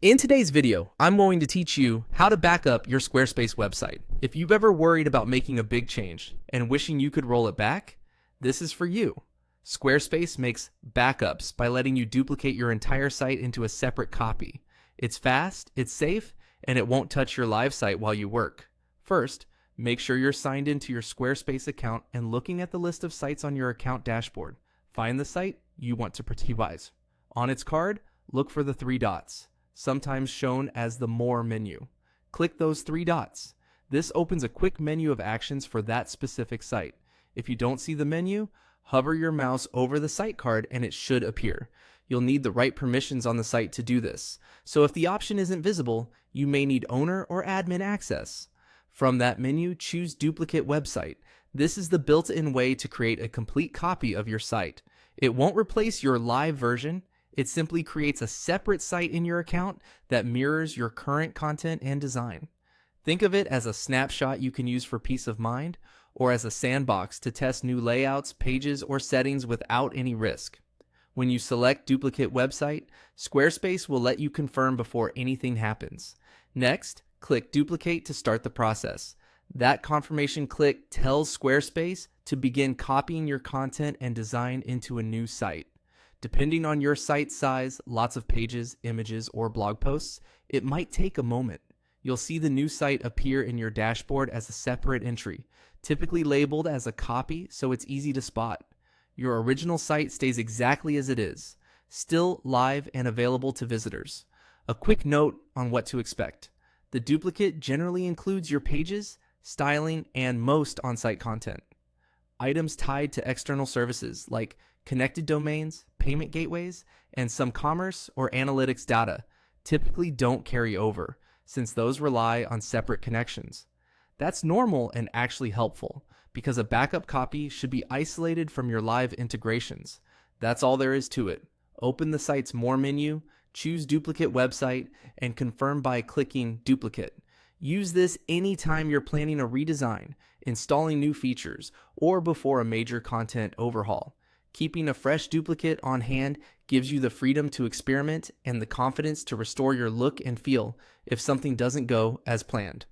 In today's video, I'm going to teach you how to back up your Squarespace website. If you've ever worried about making a big change and wishing you could roll it back, this is for you. Squarespace makes backups by letting you duplicate your entire site into a separate copy. It's fast, it's safe, and it won't touch your live site while you work. First, make sure you're signed into your Squarespace account and looking at the list of sites on your account dashboard. Find the site you want to protect. On its card, look for the three dots, sometimes shown as the More menu. Click those three dots. This opens a quick menu of actions for that specific site. If you don't see the menu, hover your mouse over the site card and it should appear. You'll need the right permissions on the site to do this. So if the option isn't visible, you may need owner or admin access. From that menu, choose Duplicate Website. This is the built-in way to create a complete copy of your site. It won't replace your live version. It simply creates a separate site in your account that mirrors your current content and design. Think of it as a snapshot you can use for peace of mind, or as a sandbox to test new layouts, pages, or settings without any risk. When you select Duplicate Website, Squarespace will let you confirm before anything happens. Next, click Duplicate to start the process. That confirmation click tells Squarespace to begin copying your content and design into a new site. Depending on your site size, lots of pages, images, or blog posts, it might take a moment. You'll see the new site appear in your dashboard as a separate entry, typically labeled as a copy so it's easy to spot. Your original site stays exactly as it is, still live and available to visitors. A quick note on what to expect. The duplicate generally includes your pages, styling, and most on-site content. Items tied to external services like connected domains, payment gateways, and some commerce or analytics data typically don't carry over, since those rely on separate connections. That's normal and actually helpful, because a backup copy should be isolated from your live integrations. That's all there is to it. Open the site's More menu, choose Duplicate Website, and confirm by clicking Duplicate. Use this anytime you're planning a redesign, installing new features, or before a major content overhaul. Keeping a fresh duplicate on hand gives you the freedom to experiment and the confidence to restore your look and feel if something doesn't go as planned.